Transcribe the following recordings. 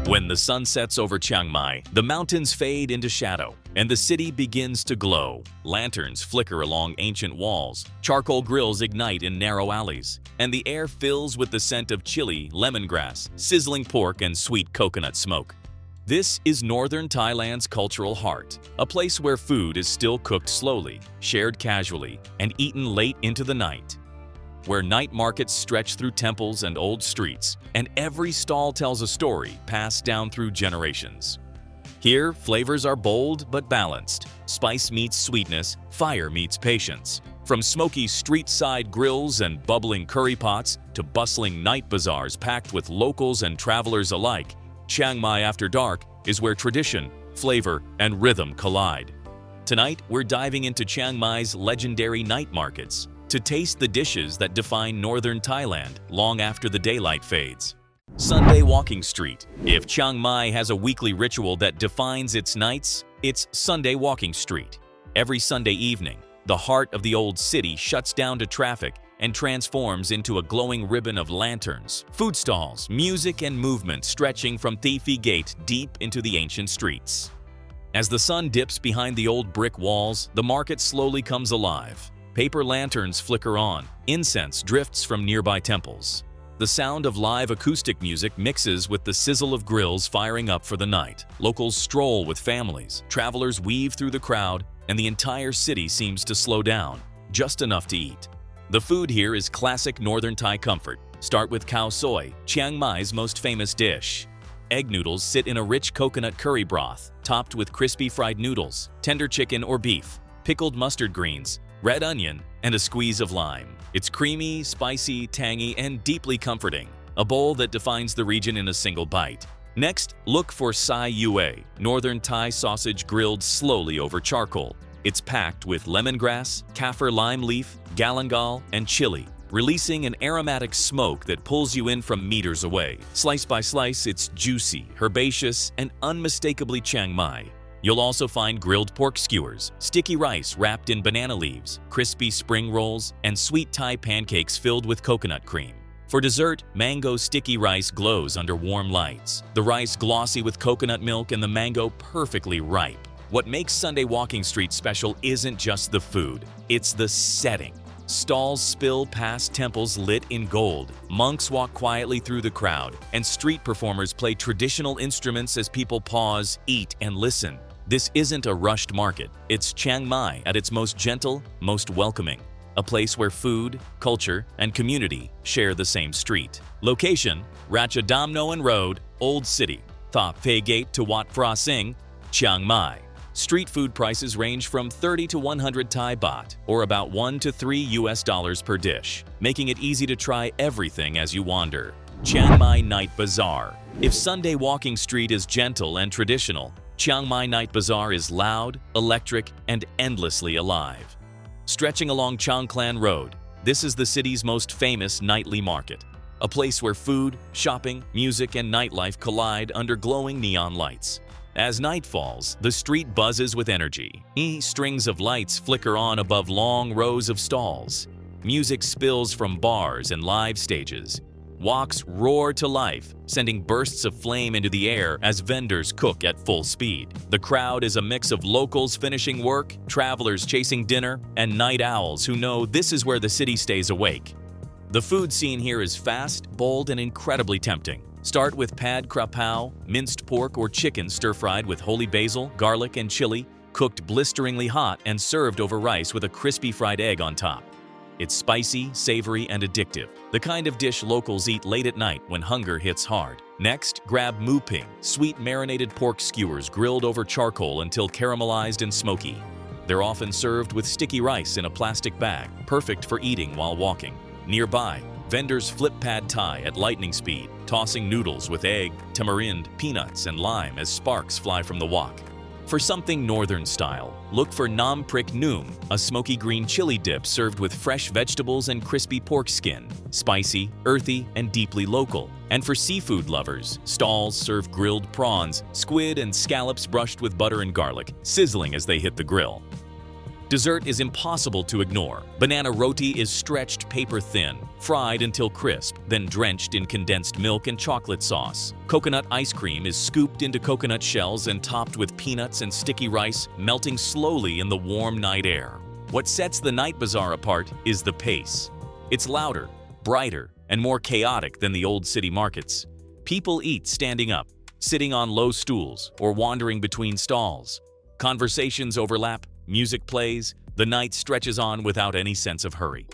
When the sun sets over Chiang Mai, the mountains fade into shadow, and the city begins to glow. Lanterns flicker along ancient walls, charcoal grills ignite in narrow alleys, and the air fills with the scent of chili, lemongrass, sizzling pork, and sweet coconut smoke. This is northern Thailand's cultural heart, a place where food is still cooked slowly, shared casually, and eaten late into the night. Where night markets stretch through temples and old streets, and every stall tells a story passed down through generations. Here, flavors are bold but balanced. Spice meets sweetness, fire meets patience. From smoky street-side grills and bubbling curry pots to bustling night bazaars packed with locals and travelers alike, Chiang Mai After Dark is where tradition, flavor, and rhythm collide. Tonight, we're diving into Chiang Mai's legendary night markets to taste the dishes that define northern Thailand long after the daylight fades. Sunday Walking Street. If Chiang Mai has a weekly ritual that defines its nights, it's Sunday Walking Street. Every Sunday evening, the heart of the old city shuts down to traffic and transforms into a glowing ribbon of lanterns, food stalls, music, and movement stretching from Thi Phi Gate deep into the ancient streets. As the sun dips behind the old brick walls, the market slowly comes alive. Paper lanterns flicker on, incense drifts from nearby temples. The sound of live acoustic music mixes with the sizzle of grills firing up for the night. Locals stroll with families, travelers weave through the crowd, and the entire city seems to slow down, just enough to eat. The food here is classic northern Thai comfort. Start with khao soi, Chiang Mai's most famous dish. Egg noodles sit in a rich coconut curry broth, topped with crispy fried noodles, tender chicken or beef, pickled mustard greens, red onion, and a squeeze of lime. It's creamy, spicy, tangy, and deeply comforting, a bowl that defines the region in a single bite. Next, look for sai yue, northern Thai sausage grilled slowly over charcoal. It's packed with lemongrass, kaffir lime leaf, galangal, and chili, releasing an aromatic smoke that pulls you in from meters away. Slice by slice, it's juicy, herbaceous, and unmistakably Chiang Mai. You'll also find grilled pork skewers, sticky rice wrapped in banana leaves, crispy spring rolls, and sweet Thai pancakes filled with coconut cream. For dessert, mango sticky rice glows under warm lights, the rice glossy with coconut milk and the mango perfectly ripe. What makes Sunday Walking Street special isn't just the food, it's the setting. Stalls spill past temples lit in gold, monks walk quietly through the crowd, and street performers play traditional instruments as people pause, eat, and listen. This isn't a rushed market, it's Chiang Mai at its most gentle, most welcoming. A place where food, culture, and community share the same street. Location: Ratchadamnoan Road, Old City, Thi Phi Gate to Wat Phra Sing, Chiang Mai. Street food prices range from 30 to 100 Thai baht, or about $1 to $3 per dish, making it easy to try everything as you wander. Chiang Mai Night Bazaar. If Sunday Walking Street is gentle and traditional, Chiang Mai Night Bazaar is loud, electric, and endlessly alive. Stretching along Chang Klan Road, this is the city's most famous nightly market, a place where food, shopping, music, and nightlife collide under glowing neon lights. As night falls, the street buzzes with energy. Strings of lights flicker on above long rows of stalls. Music spills from bars and live stages. Woks roar to life, sending bursts of flame into the air as vendors cook at full speed. The crowd is a mix of locals finishing work, travelers chasing dinner, and night owls who know this is where the city stays awake. The food scene here is fast, bold, and incredibly tempting. Start with pad kra pao, minced pork or chicken stir-fried with holy basil, garlic, and chili, cooked blisteringly hot and served over rice with a crispy fried egg on top. It's spicy, savory, and addictive, the kind of dish locals eat late at night when hunger hits hard. Next, grab mu ping, sweet marinated pork skewers grilled over charcoal until caramelized and smoky. They're often served with sticky rice in a plastic bag, perfect for eating while walking. Nearby, vendors flip pad thai at lightning speed, tossing noodles with egg, tamarind, peanuts, and lime as sparks fly from the wok. For something northern style, look for Nam Prik Noom, a smoky green chili dip served with fresh vegetables and crispy pork skin, spicy, earthy, and deeply local. And for seafood lovers, stalls serve grilled prawns, squid, and scallops brushed with butter and garlic, sizzling as they hit the grill. Dessert is impossible to ignore. Banana roti is stretched paper thin, fried until crisp, then drenched in condensed milk and chocolate sauce. Coconut ice cream is scooped into coconut shells and topped with peanuts and sticky rice, melting slowly in the warm night air. What sets the night bazaar apart is the pace. It's louder, brighter, and more chaotic than the old city markets. People eat standing up, sitting on low stools, or wandering between stalls. Conversations overlap, music plays, the night stretches on without any sense of hurry.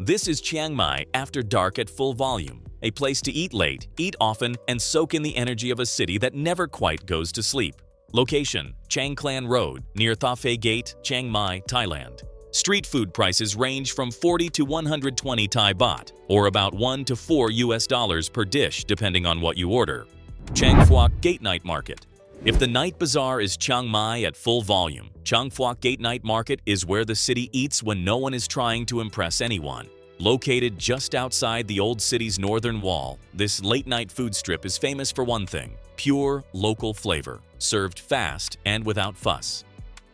This is Chiang Mai after dark at full volume, a place to eat late, eat often, and soak in the energy of a city that never quite goes to sleep. Location: Chang Klan Road, near Tha Phai Gate, Chiang Mai, Thailand. Street food prices range from 40 to 120 Thai baht, or about $1 to $4 per dish depending on what you order. Chang Phuak Gate Night Market. If the night bazaar is Chiang Mai at full volume, Chang Phuak Gate Night Market is where the city eats when no one is trying to impress anyone. Located just outside the old city's northern wall, this late-night food strip is famous for one thing: pure, local flavor, served fast and without fuss.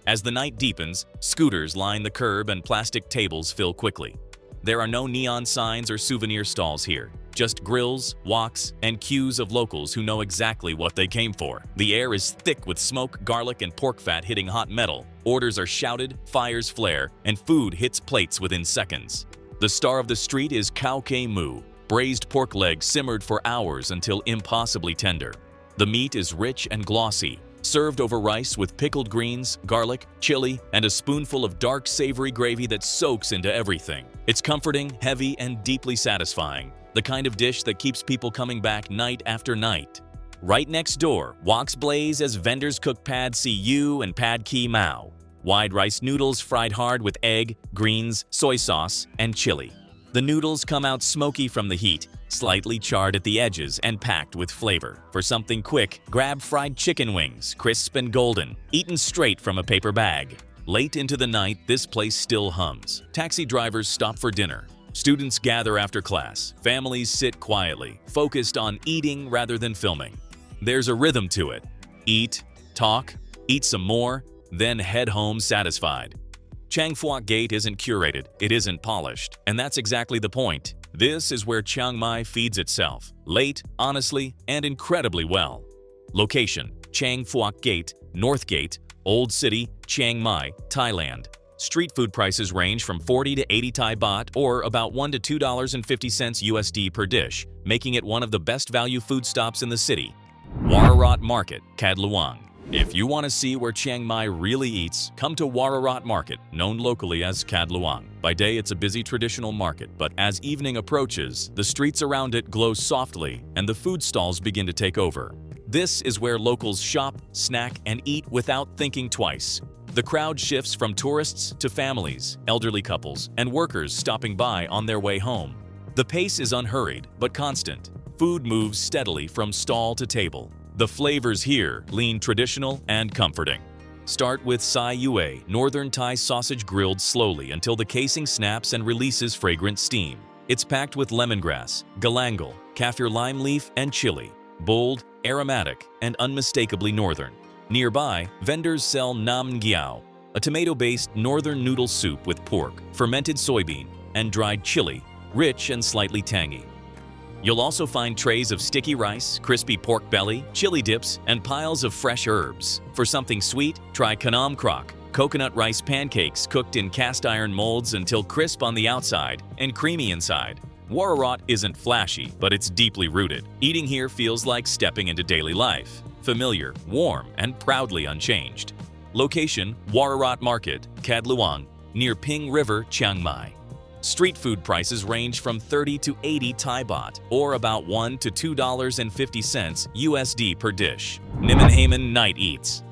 As the night deepens, scooters line the curb and plastic tables fill quickly. There are no neon signs or souvenir stalls here. Just grills, woks, and queues of locals who know exactly what they came for. The air is thick with smoke, garlic, and pork fat hitting hot metal. Orders are shouted, fires flare, and food hits plates within seconds. The star of the street is 𝐾𝐨𝐬, braised pork legs simmered for hours until impossibly tender. The meat is rich and glossy, served over rice with pickled greens, garlic, chili, and a spoonful of dark savory gravy that soaks into everything. It's comforting, heavy, and deeply satisfying. The kind of dish that keeps people coming back night after night. Right next door, woks blaze as vendors cook pad see ew and pad kee mao, wide rice noodles fried hard with egg, greens, soy sauce, and chili. The noodles come out smoky from the heat, slightly charred at the edges and packed with flavor. For something quick, grab fried chicken wings, crisp and golden, eaten straight from a paper bag. Late into the night, this place still hums. Taxi drivers stop for dinner. Students gather after class. Families sit quietly, focused on eating rather than filming. There's a rhythm to it. Eat, talk, eat some more, then head home satisfied. Chang Phuak Gate isn't curated, it isn't polished, and that's exactly the point. This is where Chiang Mai feeds itself, late, honestly, and incredibly well. Location: Chang Phuak Gate, North Gate, Old City, Chiang Mai, Thailand. Street food prices range from 40 to 80 Thai baht, or about $1 to $2.50 USD per dish, making it one of the best value food stops in the city. Warorot Market, 𝐾𝐨𝐬𝐿 Luang. If you want to see where Chiang Mai really eats, come to Warorot Market, known locally as 𝐾𝐨𝐬𝐿 Luang. By day, it's a busy traditional market, but as evening approaches, the streets around it glow softly and the food stalls begin to take over. This is where locals shop, snack, and eat without thinking twice. The crowd shifts from tourists to families, elderly couples, and workers stopping by on their way home. The pace is unhurried but constant. Food moves steadily from stall to table. The flavors here lean traditional and comforting. Start with Sai Yue, Northern Thai sausage grilled slowly until the casing snaps and releases fragrant steam. It's packed with lemongrass, galangal, kaffir lime leaf, and chili. Bold, aromatic, and unmistakably northern. Nearby, vendors sell Nam Giao, a tomato-based northern noodle soup with pork, fermented soybean, and dried chili, rich and slightly tangy. You'll also find trays of sticky rice, crispy pork belly, chili dips, and piles of fresh herbs. For something sweet, try Canam Croc, coconut rice pancakes cooked in cast iron molds until crisp on the outside and creamy inside. Warorot isn't flashy, but it's deeply rooted. Eating here feels like stepping into daily life. Familiar, warm, and proudly unchanged. Location: Warorot Market, 𝐾𝐨𝐬𝐿 Luang, near Ping River, Chiang Mai. Street food prices range from 30 to 80 Thai baht, or about $1 to $2.50 USD per dish. Nimman Night Eats.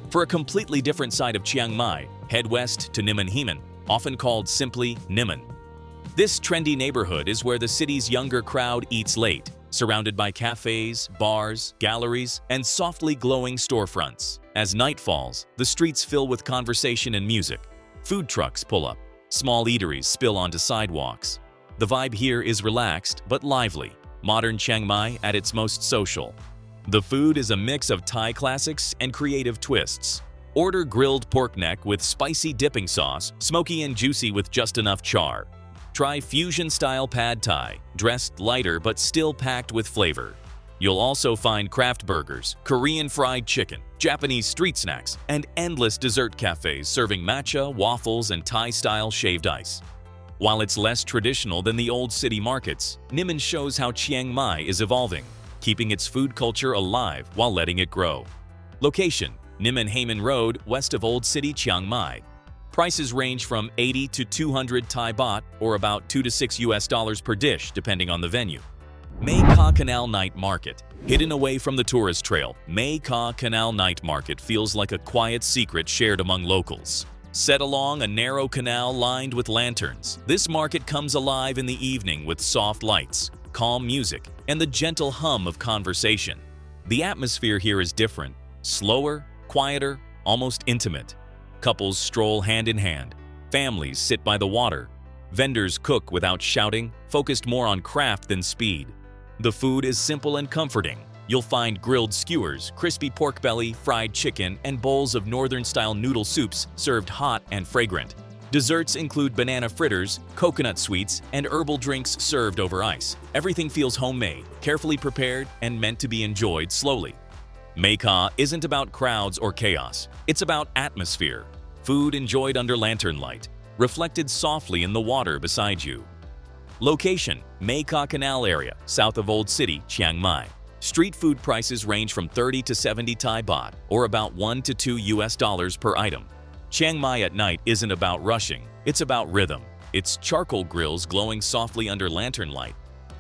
For a completely different side of Chiang Mai, head west to Nimman, often called simply Nimman. This trendy neighborhood is where the city's younger crowd eats late. surrounded by cafes, bars, galleries, and softly glowing storefronts. As night falls, the streets fill with conversation and music. Food trucks pull up. Small eateries spill onto sidewalks. The vibe here is relaxed but lively, modern Chiang Mai at its most social. The food is a mix of Thai classics and creative twists. Order grilled pork neck with spicy dipping sauce, smoky and juicy with just enough char. Try fusion-style pad Thai, dressed lighter but still packed with flavor. You'll also find craft burgers, Korean fried chicken, Japanese street snacks, and endless dessert cafes serving matcha, waffles, and Thai-style shaved ice. While it's less traditional than the old city markets, Nimman shows how Chiang Mai is evolving, keeping its food culture alive while letting it grow. Location: Nimman Road, west of Old City, Chiang Mai. Prices range from 80 to 200 Thai baht, or about $2 to $6 per dish, depending on the venue. 𝐬𝐿 Canal Night Market. Hidden away from the tourist trail, 𝐬𝐿 Canal Night Market feels like a quiet secret shared among locals. Set along a narrow canal lined with lanterns, this market comes alive in the evening with soft lights, calm music, and the gentle hum of conversation. The atmosphere here is different, slower, quieter, almost intimate. Couples stroll hand in hand. Families sit by the water. Vendors cook without shouting, focused more on craft than speed. The food is simple and comforting. You'll find grilled skewers, crispy pork belly, fried chicken, and bowls of northern-style noodle soups served hot and fragrant. Desserts include banana fritters, coconut sweets, and herbal drinks served over ice. Everything feels homemade, carefully prepared, and meant to be enjoyed slowly. 𝐬𝐿 isn't about crowds or chaos. It's about atmosphere. Food enjoyed under lantern light, reflected softly in the water beside you. Location: 𝐬𝐿 Canal area, south of Old City, Chiang Mai. Street food prices range from 30 to 70 Thai baht, or about $1 to $2 per item. Chiang Mai at night isn't about rushing, it's about rhythm. It's charcoal grills glowing softly under lantern light,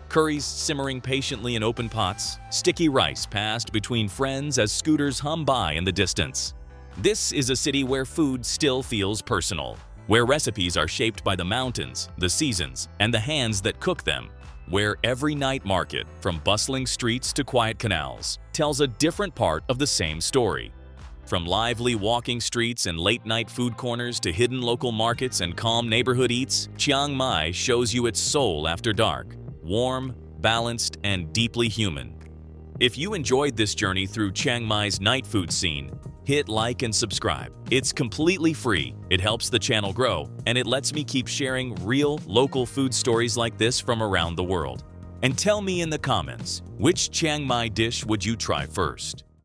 curries simmering patiently in open pots, sticky rice passed between friends as scooters hum by in the distance. This is a city where food still feels personal, where recipes are shaped by the mountains, the seasons, and the hands that cook them. Where every night market, from bustling streets to quiet canals, tells a different part of the same story. From lively walking streets and late-night food corners to hidden local markets and calm neighborhood eats, Chiang Mai shows you its soul after dark, warm, balanced, and deeply human. If you enjoyed this journey through Chiang Mai's night food scene, hit like and subscribe. It's completely free, it helps the channel grow, and it lets me keep sharing real, local food stories like this from around the world. And tell me in the comments, which Chiang Mai dish would you try first?